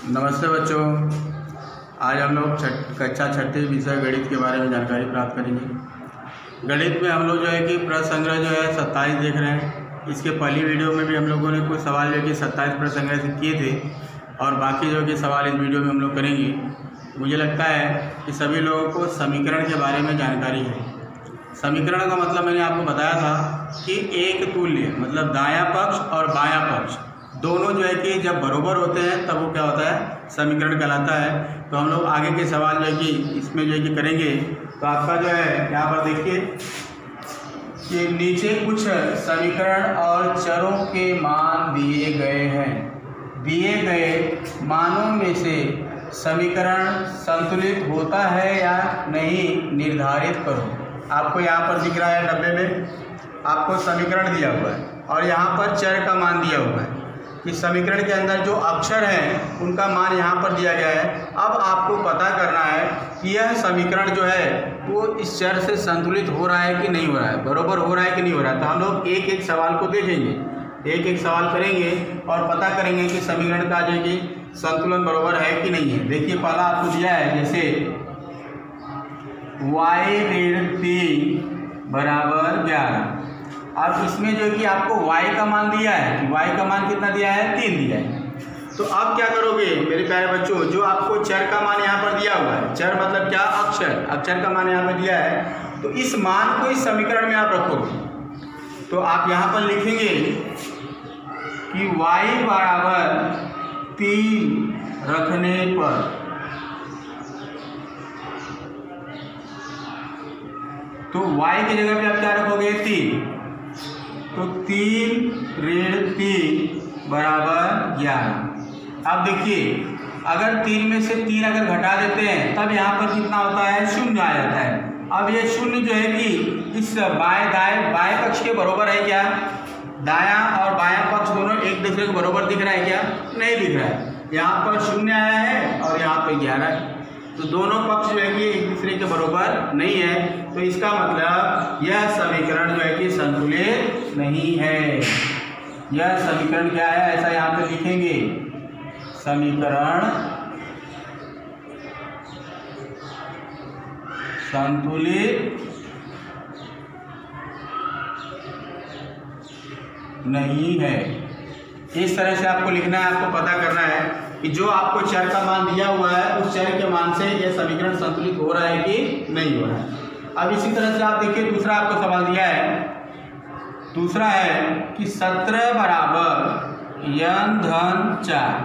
नमस्ते बच्चों, आज हम लोग कक्षा छठी विषय गणित के बारे में जानकारी प्राप्त करेंगे। गणित में हम लोग जो है कि प्रश्न संग्रह जो है 27 देख रहे हैं। इसके पहली वीडियो में भी हम लोगों ने कुछ सवाल जो है कि 27 प्रश्न संग्रह से किए थे और बाकी जो है कि सवाल इस वीडियो में हम लोग करेंगे। मुझे लगता है कि सभी लोगों को समीकरण के बारे में जानकारी है। समीकरण का मतलब मैंने आपको बताया था कि एक तुल्य मतलब दायां पक्ष और बायां पक्ष दोनों जो है कि जब बराबर होते हैं तब वो क्या होता है, समीकरण कहलाता है। तो हम लोग आगे के सवाल जो है कि इसमें जो है कि करेंगे। तो आपका जो है यहाँ पर देखिए कि नीचे कुछ समीकरण और चरों के मान दिए गए हैं। दिए गए मानों में से समीकरण संतुलित होता है या नहीं निर्धारित करो। आपको यहाँ पर दिख रहा है डब्बे में आपको समीकरण दिया हुआ है और यहाँ पर चर का मान दिया हुआ है। इस समीकरण के अंदर जो अक्षर हैं उनका मान यहाँ पर दिया गया है। अब आपको पता करना है कि यह समीकरण जो है वो इस चर से संतुलित हो रहा है कि नहीं हो रहा है, बराबर हो रहा है कि नहीं हो रहा है। तो हम लोग एक एक सवाल को देखेंगे, एक एक सवाल करेंगे और पता करेंगे कि समीकरण का जो कि संतुलन बराबर है कि नहीं है। देखिए पहला आपको दिया है जैसे y-3 बराबर 11। अब इसमें जो है कि आपको y का मान दिया है कि y का मान कितना दिया है, 3 दिया है। तो अब क्या करोगे मेरे प्यारे बच्चों, जो आपको चर का मान यहाँ पर दिया हुआ है, चर मतलब क्या, अक्षर, अक्षर का मान यहाँ पर दिया है। तो इस मान को इस समीकरण में आप रखोगे। तो आप यहाँ पर लिखेंगे कि y बराबर 3 रखने पर, तो y की जगह पे आप क्या रखोगे, 3। तो 3-3 बराबर 11। अब देखिए अगर 3 में से 3 अगर घटा देते हैं तब यहाँ पर कितना होता है, 0 आ जाता है। अब ये 0 जो है कि इस बाएं पक्ष के बराबर है क्या, दायां और बायां पक्ष दोनों एक दूसरे के बराबर दिख रहा है क्या, नहीं दिख रहा है। यहाँ पर 0 आया है और यहाँ पर 11 है। तो दोनों पक्ष जो है कि एक दूसरे के बराबर नहीं है। तो इसका मतलब यह समीकरण जो है कि संतुलित नहीं है। यह समीकरण क्या है, ऐसा यहाँ पे लिखेंगे, समीकरण संतुलित नहीं है। इस तरह से आपको लिखना है। आपको पता करना है कि जो आपको चर का मान दिया हुआ है उस चर के मान से यह समीकरण संतुलित हो रहा है कि नहीं हो रहा है। अब इसी तरह से आप देखिए दूसरा आपको सवाल दिया है। दूसरा है कि 17 बराबर n-4।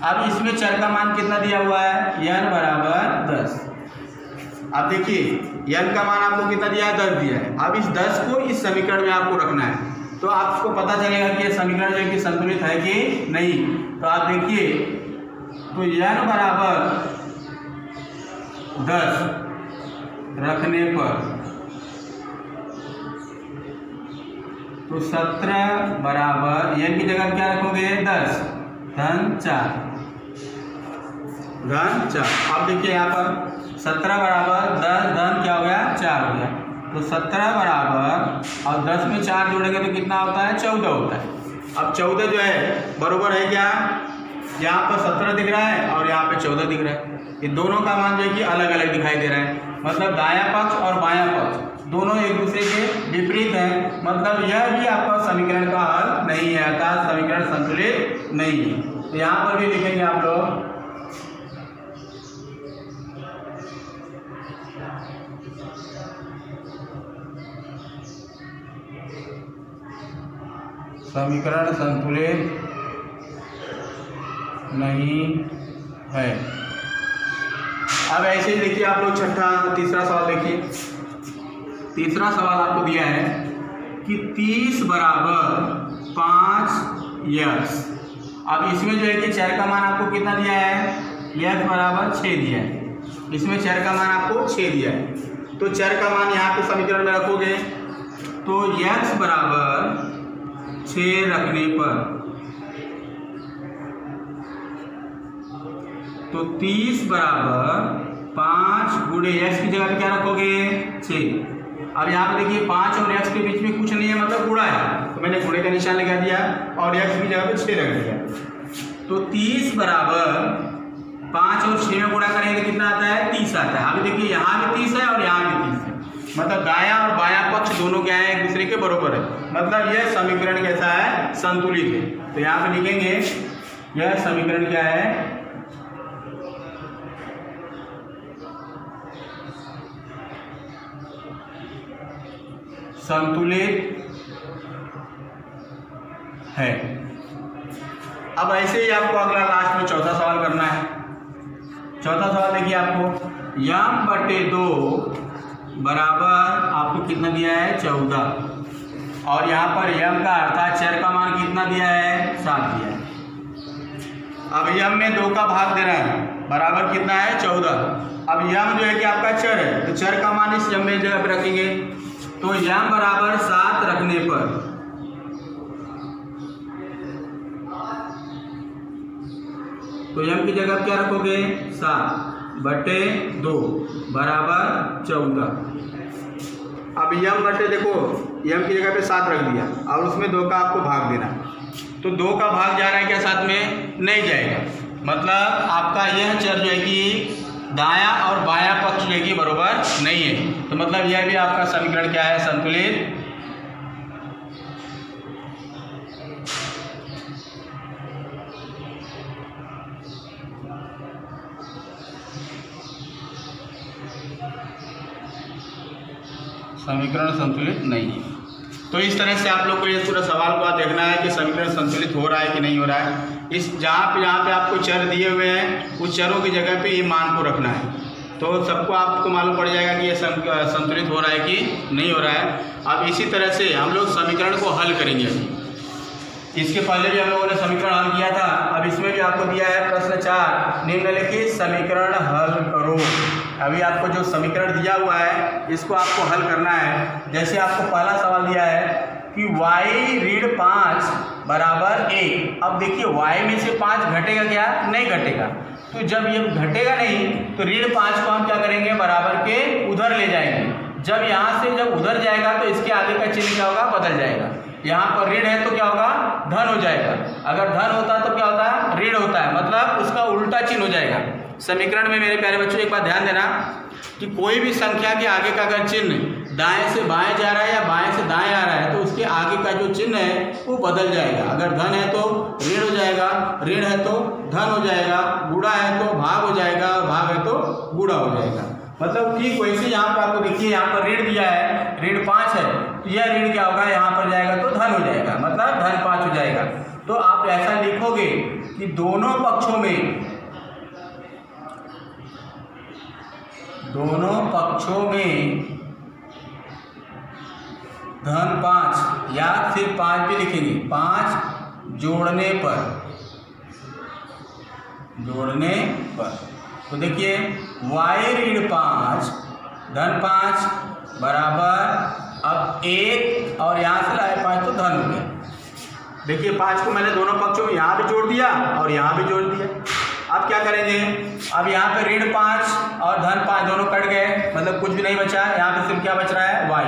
अब इसमें चर का मान कितना दिया हुआ है, n बराबर 10। अब देखिए n का मान आपको कितना दिया है, 10 दिया है। अब इस 10 को इस समीकरण में आपको रखना है। तो आपको पता चलेगा कि यह समीकरण जो है कि संतुलित है कि नहीं। तो आप देखिए तो n बराबर 10 रखने पर, तो 17 बराबर n की जगह क्या रखोगे, 10 धन 4 धन 4। अब देखिए यहाँ पर 17 बराबर 10 धन क्या हो गया, 4 हो गया। तो 17 बराबर और 10 में 4 जोड़ेंगे तो कितना होता है, 14 होता है। अब 14 जो है बराबर है क्या, यहाँ पर 17 दिख रहा है और यहाँ पे 14 दिख रहा है। ये दोनों का मान जो है कि अलग अलग दिखाई दे रहा है। मतलब दायां पक्ष और बायां पक्ष दोनों एक दूसरे के विपरीत हैं। मतलब यह भी आपका समीकरण का हल नहीं है, अर्थात समीकरण संतुलित नहीं है। तो यहाँ पर भी लिखेंगे आप लोग समीकरण संतुलित नहीं है। अब ऐसे ही देखिए आप लोग तीसरा सवाल देखिए। तीसरा सवाल आपको दिया है कि 30 बराबर 5x। अब इसमें जो है कि चर का मान आपको कितना दिया है, x बराबर 6 दिया है। इसमें चर का मान आपको 6 दिया है। तो चर का मान यहाँ पे समीकरण में रखोगे तो x बराबर 6 रखने पर, तो 30 बराबर 5 गुणे x की जगह पे क्या रखोगे, 6। अब यहाँ पे देखिए 5 और x के बीच में कुछ नहीं है, मतलब गुणा है, तो मैंने गुणे का निशान लगा दिया और x की जगह पे 6 रख दिया। तो 30 बराबर 5 और 6 में गुणा करेंगे तो कितना आता है? 30 आता है। अभी देखिए यहाँ भी 30 है और यहाँ भी 30 है, मतलब दायां और बायां पक्ष दोनों क्या है? एक दूसरे के बराबर है, मतलब यह समीकरण कैसा है? संतुलित है। तो यहाँ पे लिखेंगे यह समीकरण क्या है? संतुलित है। अब ऐसे ही आपको अगला लास्ट में चौथा सवाल करना है। चौथा सवाल देखिए आपको m/2 बराबर आपको कितना दिया है? 14, और यहाँ पर m का अर्थात चर का मान कितना दिया है? 7 दिया है। अब m में 2 का भाग दे रहा है, बराबर कितना है? 14। अब m जो है कि आपका चर है, तो चर का मान इस m में जगह पर रखेंगे, तो m बराबर 7 रखने पर तो m की जगह क्या रखोगे? 7/2 बराबर 14। अब m देखो m की जगह पे 7 रख दिया और उसमें 2 का आपको भाग देना, तो 2 का भाग जा रहा है क्या? साथ में नहीं जाएगा, मतलब आपका यह चर जो है कि दायां और बायां पक्ष जो है कि बराबर नहीं है, तो मतलब यह भी आपका समीकरण क्या है? संतुलित। समीकरण संतुलित नहीं है। तो इस तरह से आप लोग को ये पूरा सवाल को देखना है कि समीकरण संतुलित हो रहा है कि नहीं हो रहा है। इस जहाँ पे आपको चर दिए हुए हैं उस चरों की जगह पे ये मान को रखना है, तो सबको आपको मालूम पड़ जाएगा कि ये संतुलित हो रहा है कि नहीं हो रहा है। अब इसी तरह से हम लोग समीकरण को हल करेंगे। इसके पहले भी हम लोगों ने समीकरण हल किया था, अब इसमें भी आपको दिया है प्रश्न 4, निम्नलिखित समीकरण हल करो। अभी आपको जो समीकरण दिया हुआ है इसको आपको हल करना है। जैसे आपको पहला सवाल दिया है कि y-5 बराबर 1। अब देखिए y में से 5 घटेगा क्या? नहीं घटेगा, तो जब ये घटेगा नहीं तो -5 को हम क्या करेंगे? बराबर के उधर ले जाएंगे। जब यहाँ से जब उधर जाएगा तो इसके आगे का चिन्ह क्या होगा? बदल जाएगा। यहाँ पर ऋण है तो क्या होगा? धन हो जाएगा। अगर धन होता तो क्या होता है? ऋण होता है, मतलब उसका उल्टा चिन्ह हो जाएगा। समीकरण में मेरे प्यारे बच्चों एक बात ध्यान देना कि कोई भी संख्या के आगे का अगर चिन्ह दाएं से बाएं जा रहा है या बाएं से दाएं आ रहा है तो उसके आगे का जो चिन्ह है वो बदल जाएगा। अगर धन है तो ऋण हो जाएगा, ऋण है तो धन हो जाएगा, गुणा है तो भाग हो जाएगा, भाग है तो गुणा हो जाएगा। मतलब ठीक वैसे यहाँ पर आपको देखिए यहाँ पर ऋण दिया है, ऋण 5 है, तो यह ऋण क्या होगा? यहाँ पर जाएगा तो धन हो जाएगा, मतलब धन 5 हो जाएगा। तो आप ऐसा लिखोगे कि दोनों पक्षों में धन 5 या फिर 5 भी लिखेंगे, 5 जोड़ने पर तो देखिए y-5 धन 5 बराबर अब 1 और यहाँ से लाए 5 तो धन हो गया। देखिए 5 को मैंने दोनों पक्षों में यहाँ भी जोड़ दिया और यहाँ भी जोड़ दिया। अब क्या करेंगे? अब यहाँ पे ऋण 5 और धन 5 दोनों कट गए, मतलब कुछ भी नहीं बचा। यहाँ पे सिर्फ क्या बच रहा है? y।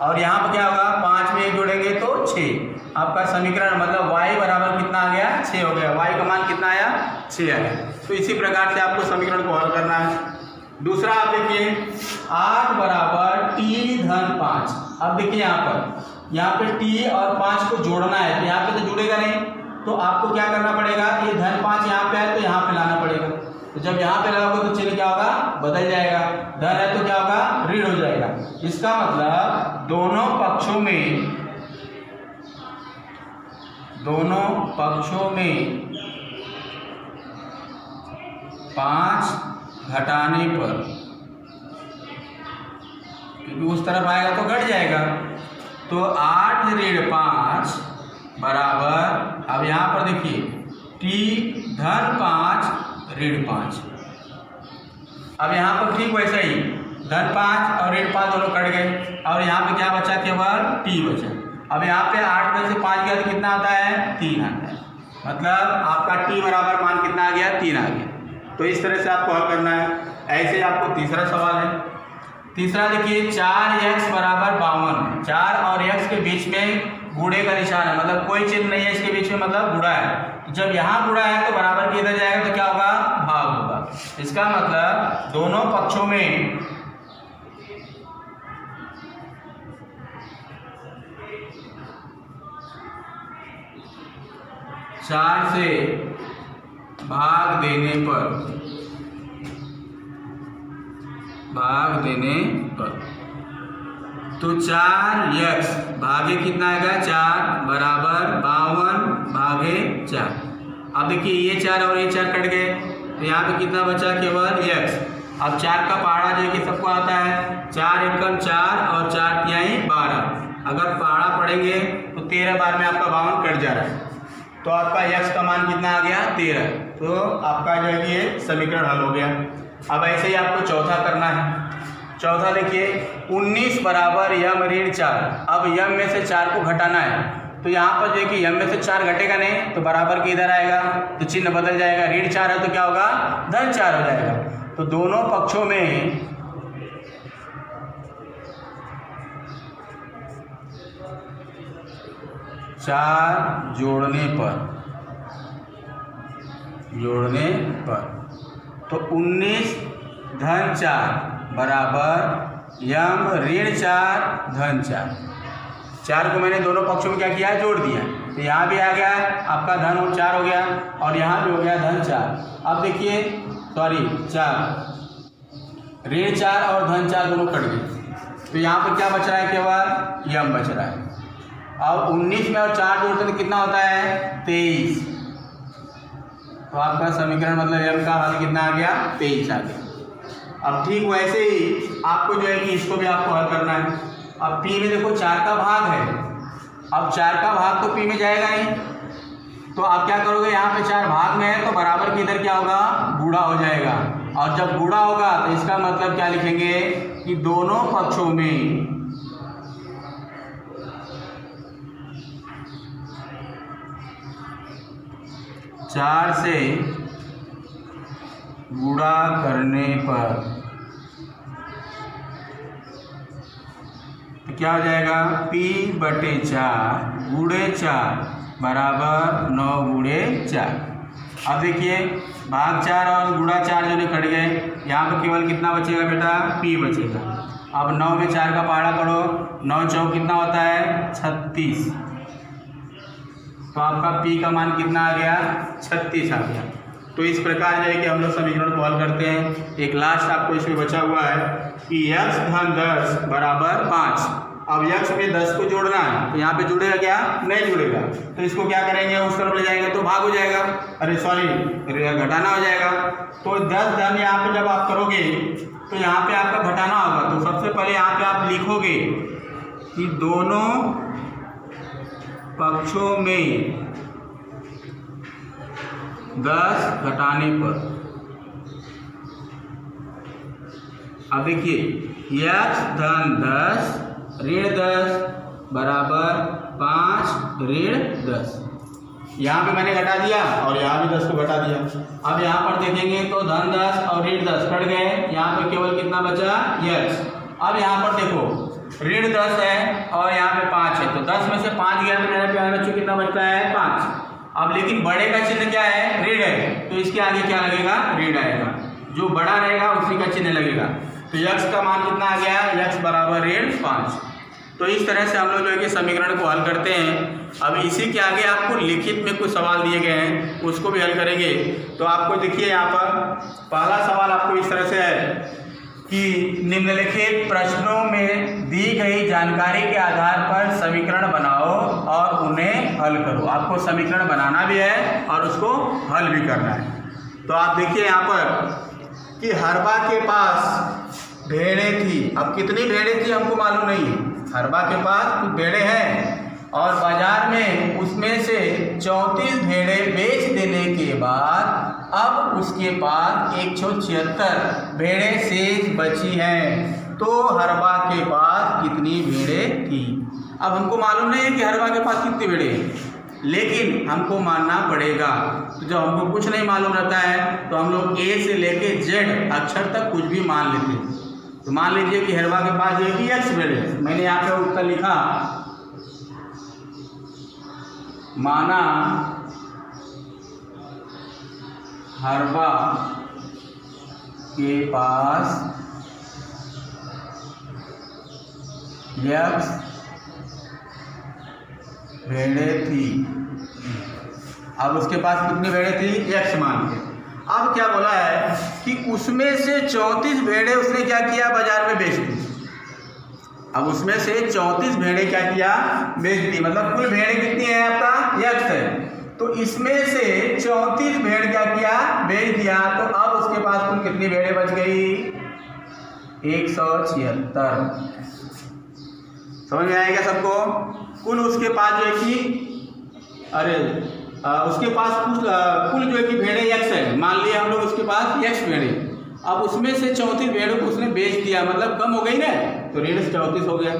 और यहाँ पर क्या होगा? 5 में 1 जोड़ेंगे तो 6। आपका समीकरण मतलब y बराबर कितना आ गया? 6 हो गया। y का मान कितना आया? 6 आया। तो इसी प्रकार से आपको समीकरण को हल करना है। दूसरा आप देखिए 8 बराबर t धन 5। अब देखिए यहाँ पे t और 5 को जोड़ना है, तो यहाँ पे तो जुड़ेगा नहीं, तो आपको क्या करना पड़ेगा? ये धन 5 यहाँ पे है तो यहाँ पे लाना पड़ेगा। तो जब यहाँ पे लगाओगे तो चिन्ह क्या होगा? बदल जाएगा। धन है तो क्या होगा? ऋण हो जाएगा। इसका मतलब दोनों पक्षों में 5 घटाने पर, क्योंकि उस तरफ आएगा तो घट जाएगा, तो 8 ऋण 5 बराबर, अब यहाँ पर देखिए t धन 5 ऋण 5। अब यहाँ पर ठीक वैसा ही धन 5 और ऋण 5 दोनों कट गए और यहाँ पे क्या बचा? केवल t बचा। अब यहाँ पे 8 में से 5 गया तो कितना आता है? 3 आता है। मतलब आपका t बराबर मान कितना आ गया? 3 आ गया। तो इस तरह से आपको हल करना है। ऐसे आपको तीसरा सवाल है। तीसरा देखिए 4x बराबर 52। 4 और x के बीच में गुणे का निशान है, मतलब कोई चिन्ह नहीं है इसके बीच में, मतलब गुणा है। तो जब यहाँ गुणा है तो बराबर के इधर जाएगा तो क्या होगा? भाग इसका मतलब दोनों पक्षों में चार से भाग देने पर तो 4x भागे कितना आएगा 4 बराबर 52 भागे 4। अब देखिए ये 4 और ये 4 कट गए तो यहाँ पे कितना बचा केवल x। अब 4 का पहाड़ा जो कि सबको आता है 4 एकम 4 और 4 तिहाई 12। अगर पहाड़ा पढ़ेंगे तो 13 बार में आपका 52 कट जा रहा है तो आपका x का मान कितना आ गया 13। तो आपका जो है कि ये समीकरण हल हो गया। अब ऐसे ही आपको चौथा करना है। चौथा देखिए 19 बराबर यम ऋण 4। अब यम में से 4 को घटाना है तो यहाँ पर जो है कि यम में से 4 घटेगा नहीं तो बराबर के इधर आएगा तो चिन्ह बदल जाएगा। ऋण 4 है तो क्या होगा धन 4 हो जाएगा। तो दोनों पक्षों में चार जोड़ने पर तो 19 धन 4 बराबर यम ऋण 4 धन 4। 4 को मैंने दोनों पक्षों में क्या किया जोड़ दिया तो यहाँ भी आ गया आपका धन और 4 हो गया और यहाँ भी हो गया धन 4। अब देखिए सॉरी 4 ऋण 4 और धन 4 दोनों कट गए तो यहाँ पर क्या बच रहा है केवल यम बच रहा है। अब 19 में और 4 जोड़ते तो कितना होता है 23। तो आपका समीकरण मतलब यम का हल कितना आ गया 23 आ गया। अब ठीक वैसे ही आपको जो है कि इसको भी आपको हल करना है। अब p में देखो 4 का भाग है। अब 4 का भाग तो p में जाएगा नहीं तो आप क्या करोगे यहाँ पे 4 भाग में है तो बराबर के इधर क्या होगा गुणा हो जाएगा और जब गुणा होगा तो इसका मतलब क्या लिखेंगे कि दोनों पक्षों में चार से गुणा करने पर तो क्या हो जाएगा p बटे 4 गुणे 4 बराबर 9 गुणे 4। अब देखिए भाग 4 और गुणा 4 जो कट गए यहाँ पर केवल कितना बचेगा बेटा p बचेगा। अब 9 में 4 का पहाड़ा पढ़ो 9 चौक कितना होता है 36। तो आपका p का मान कितना आ गया 36 आ गया। तो इस प्रकार जो है कि हम लोग समीकरण को हल करते हैं। एक लास्ट आपको इसमें बचा हुआ है कि x धन 10 बराबर 5। अब x में 10 को जोड़ना है तो यहाँ पे जुड़ेगा क्या नहीं जुड़ेगा तो इसको क्या करेंगे उस तरफ ले जाएंगे तो भाग हो जाएगा अरे सॉरी घटाना हो जाएगा। तो 10 धन यहाँ पे जब आप करोगे तो यहाँ पे आपका घटाना होगा तो सबसे पहले यहाँ पे आप लिखोगे कि दोनों पक्षों में 10 घटाने पर। अब देखिए x धन 10 ऋण 10 बराबर 5 ऋण 10। यहाँ पे मैंने घटा दिया और यहाँ भी 10 को घटा दिया। अब यहाँ पर देखेंगे तो धन 10 और ऋण 10 कट गए यहाँ पे केवल कितना बचा x। अब यहाँ पर देखो ऋण 10 है और यहाँ पे 5 है तो 10 में से 5 गया तो मेरे प्यारे बच्चों कितना बचता है 5। अब लेकिन बड़े का चिन्ह क्या है ऋण है तो इसके आगे क्या लगेगा ऋण आएगा। जो बड़ा रहेगा उसी का चिन्ह लगेगा। तो x का मान कितना आ गया x बराबर ऋण 5। तो इस तरह से हम लोग जो है कि समीकरण को हल करते हैं। अब इसी के आगे आपको लिखित में कुछ सवाल दिए गए हैं उसको भी हल करेंगे। तो आपको देखिए यहाँ पर पहला सवाल आपको इस तरह से है कि निम्नलिखित प्रश्नों में दी गई जानकारी के आधार पर समीकरण बनाओ और उन्हें हल करो। आपको समीकरण बनाना भी है और उसको हल भी करना है। तो आप देखिए यहाँ पर कि हरबा के पास भेड़ें थी। अब कितनी भेड़ें थी हमको मालूम नहीं है। हरबा के पास कुछ भेड़ें हैं और बाजार में उसमें से 34 भेड़ें बेच देने के बाद अब उसके पास 176 भेड़ें शेष बची हैं। तो हरबा के पास कितनी भेड़ें थी। अब हमको मालूम नहीं है कि हरबा के पास कितनी भेड़ें हैं लेकिन हमको मानना पड़ेगा। तो जब हमको कुछ नहीं मालूम रहता है तो हम लोग A से लेके Z अक्षर तक कुछ भी मान लेते हैं। तो मान लीजिए कि हरबा के पास जो है कि x भेड़ें हैं। मैंने यहाँ पे उत्तर लिखा माना हरबा के पास x भेड़ें थी। अब उसके पास कितनी भेड़ें थी? x मान के। अब क्या बोला है कि उसमें से 34 भेड़ें उसने क्या किया? बाजार में बेच दी। अब उसमें से 34 भेड़ें क्या किया? बेच दी। मतलब कुल भेड़ें कितनी है आपका? x है। तो इसमें से 34 भेड़ क्या किया? बेच दिया। तो अब उसके पास कुल कितनी भेड़ें बच गई? 176। समझ में आएगा सबको? कुल उसके पास जो है कि उसके पास कुल जो है कि भेड़ें x है। मान लिया हम लोग उसके पास x भेड़ें। अब उसमें से 34 भेड़ों को उसने बेच दिया, मतलब कम हो गई ना, तो ऋण 34 हो गया।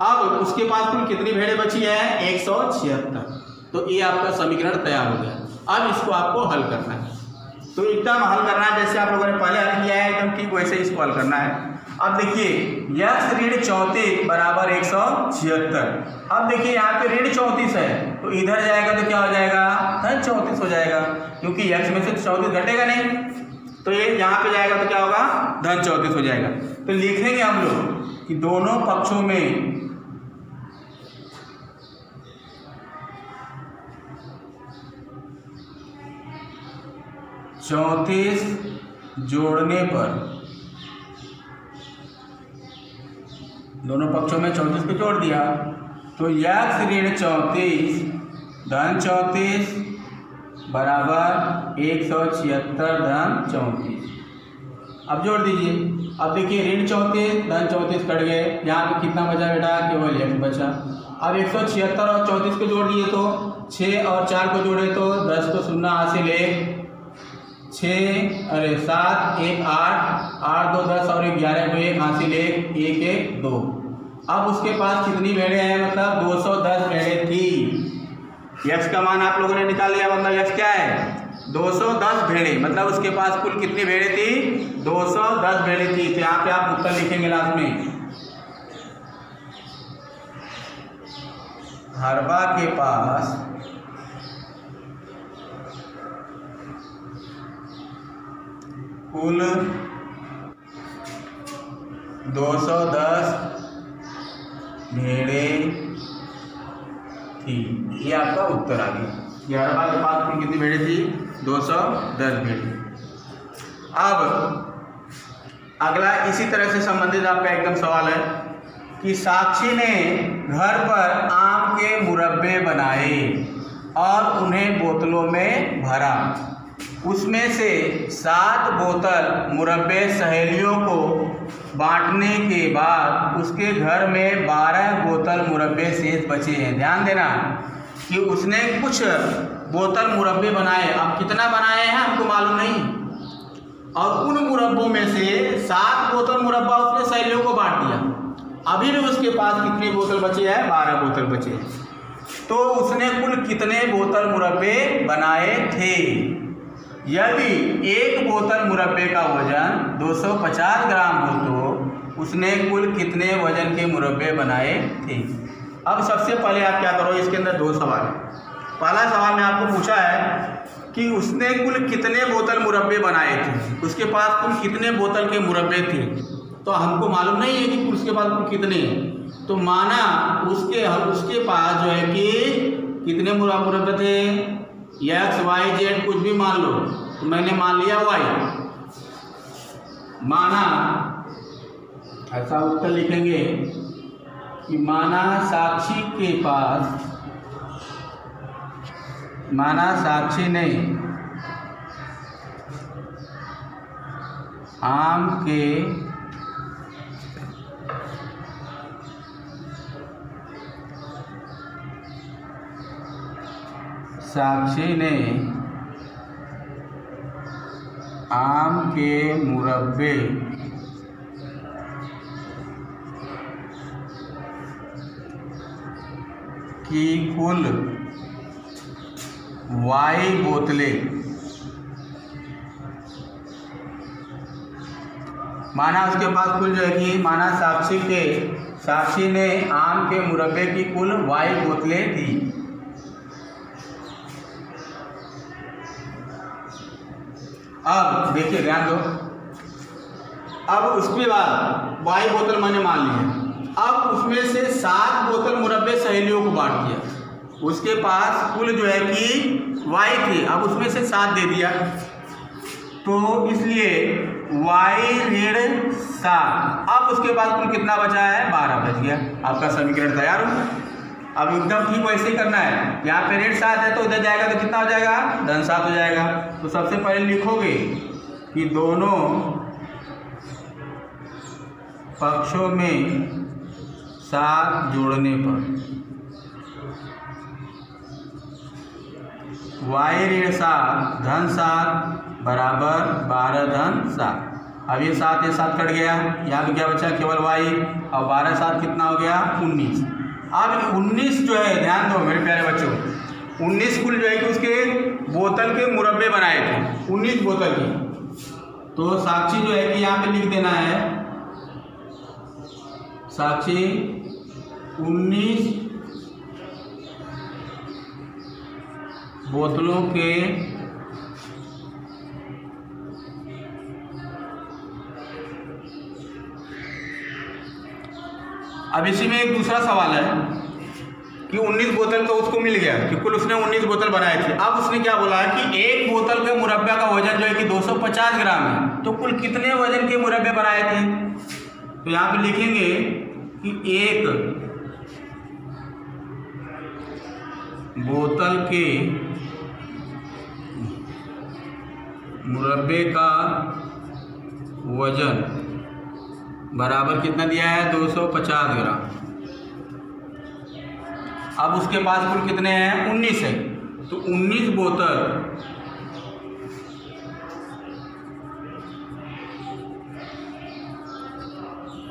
अब उसके पास कुल कितनी भेड़ें बची है? 176। तो ये आपका समीकरण तैयार हो गया। अब इसको आपको हल करना है। तो एकदम हल करना है जैसे आप लोगों ने पहले हल किया है, एकदम ठीक वैसे इसको हल करना है। अब देखिए x ऋण 34 बराबर 176। अब देखिए यहाँ पे ऋण 34 है, तो इधर जाएगा तो क्या हो जाएगा? धन 34 हो जाएगा, क्योंकि x में से 34 घटेगा नहीं। तो ये यहाँ पे जाएगा तो क्या होगा? धन 34 हो जाएगा। तो लिखेंगे हम लोग कि दोनों पक्षों में चौंतीस जोड़ने पर, दोनों पक्षों में 34 को जोड़ दिया तो x ऋण 34 धन 34 बराबर 176 धन 34। अब जोड़ दीजिए। अब देखिए ऋण 34 धन 34 कट गए, यहाँ पे कितना बचा बेटा? केवल x बचा। अब 176 और 34 को जोड़ दिए तो 6 और 4 को जोड़े तो 10 को 0 हासिल 1, 7 1 8 8 2 10 और 11 को 1 हासिल 1 1 1 2। अब उसके पास कितनी भेड़ें हैं? मतलब 210 भेड़ें थी। x का मान आप लोगों ne निकाल लिया, मतलब x क्या है? 210 भेड़ें। मतलब उसके पास कुल कितनी भेड़ें थी? 210 भेड़ें थी। तो यहाँ पे आप उत्तर लिखेंगे लास्ट में, हरबा के पास कुल 210 भेड़ें थी। ये आपका उत्तर आ गया। ये हरबा के पास कुल कितनी भेड़ें थी? 210 भेड़ें। अब अगला इसी तरह से संबंधित आपका एकदम सवाल है कि साक्षी ने घर पर आम के मुरब्बे बनाए और उन्हें बोतलों में भरा। उसमें से 7 बोतल मुरब्बे सहेलियों को बांटने के बाद उसके घर में 12 बोतल मुरब्बे शेष बचे हैं। ध्यान देना कि उसने कुछ बोतल मुरब्बे बनाए। अब कितना बनाए हैं हमको मालूम नहीं, और उन मुरब्बों में से 7 बोतल मुरब्बा उसने सहेलियों को बांट दिया। अभी भी उसके पास कितनी बोतल बचे हैं? 12 बोतल बचे हैं। तो उसने कुल कितने बोतल मुरब्बे बनाए थे? यदि एक बोतल मुरब्बे का वजन 250 ग्राम हो तो उसने कुल कितने वजन के मुरब्बे बनाए थे? अब सबसे पहले आप क्या करो, इसके अंदर 2 सवाल है। पहला सवाल में आपको पूछा है कि उसने कुल कितने बोतल मुरब्बे बनाए थे, उसके पास कुल कितने बोतल के मुरब्बे थे। तो हमको मालूम नहीं है कि उसके पास कुल कितने, तो माना उसके पास जो है कि कितने मुरब्बे थे? x y z कुछ भी मान लो, तो मैंने मान लिया y। माना ऐसा उत्तर लिखेंगे कि माना साक्षी ने आम के मुरब्बे की कुल y बोतलें, माना उसके पास कुल जो है कि माना साक्षी ने आम के मुरब्बे की कुल y बोतलें थी। अब देखिए ध्यान दो, अब उसके बाद वाई बोतल मैंने मान लिया। अब उसमें से 7 बोतल मुरब्बे सहेलियों को बांट दिया। उसके पास कुल जो है कि वाई थी, अब उसमें से 7 दे दिया, तो इसलिए वाई ऋण 7। अब उसके बाद कुल कितना बचा है, 12 बच गया। आपका समीकरण तैयार हो। अब एकदम ठीक वैसे ही करना है। यहाँ पे ऋण 7 है तो उधर जाएगा तो कितना हो जाएगा, धन 7 हो जाएगा। तो सबसे पहले लिखोगे कि दोनों पक्षों में 7 जोड़ने पर वाई ऋण 7 धन 7 बराबर 12 धन 7। अब ये 7 कट गया, यहाँ पे क्या बचा, केवल वाई। और 12 7 कितना हो गया, 19। अब 19 जो है, ध्यान दो मेरे प्यारे बच्चों, 19 कुल जो है कि उसके बोतल के मुरब्बे बनाए थे, 19 बोतल की। तो साक्षी जो है कि यहाँ पे लिख देना है, साक्षी 19 बोतलों के अब इसी में एक दूसरा सवाल है कि 19 बोतल तो उसको मिल गया कि कुल उसने 19 बोतल बनाए थे। अब उसने क्या बोला है कि एक boतल के मुरब्बे का वजन जो है कि 250 ग्राम है, तो कुल कितने वजन के मुरब्बे बनाए थे। तो यहाँ पे लिखेंगे कि एक बोतल के मुरब्बे का वजन बराबर कितना दिया है, 250 ग्राम। अब उसके पास कुल कितने हैं, 19 है, तो 19 बोतल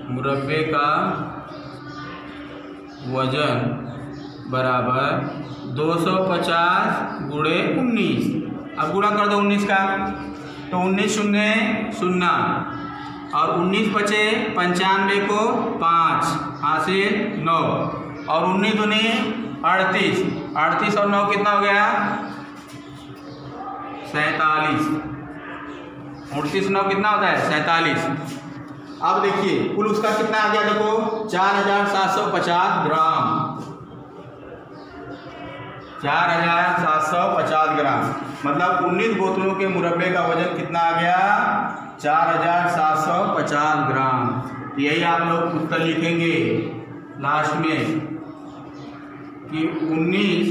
मुरब्बे का वजन बराबर 250 गुणे 19। अब गुणा कर दो 19 का, तो 19 शून्य 0 और 19 बचे 95 को 5 हासिल 9 और 19 दूनी 38, 38 और 9 कितना हो गया, 47। 38 9 कितना होता है, 47। अब देखिए कुल उसका कितना आ गया, देखो 4750 ग्राम, 4750 ग्राम। मतलब 19 बोतलों के मुरब्बे का वजन कितना आ गया, 4750 ग्राम। यही आप लोग उत्तर लिखेंगे लास्ट में कि 19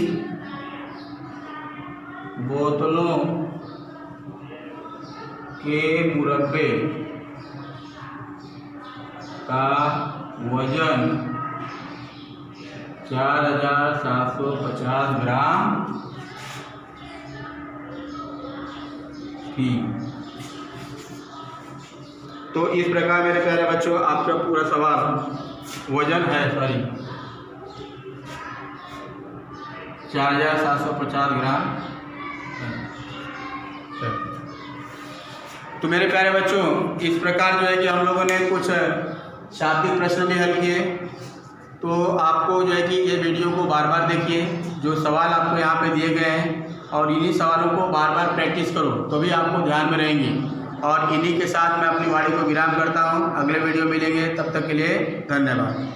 बोतलों के मुरब्बे का वजन 4750 ग्राम थी। तो इस प्रकार मेरे प्यारे बच्चों आपका पूरा सवाल वजन है, सॉरी 4750 ग्राम। तो मेरे प्यारे बच्चों इस प्रकार जो है कि हम लोगों ने कुछ शाब्दिक प्रश्न भी हल किए। तो आपको जो है कि ये वीडियो को बार बार देखिए, जो सवाल आपको यहाँ पे दिए गए हैं, और इन्हीं सवालों को बार बार प्रैक्टिस करो तो भी आपको ध्यान में रहेंगे। और इन्हीं के साथ मैं अपनी वाणी को विराम करता हूँ। अगले वीडियो मिलेंगे, तब तक के लिए धन्यवाद।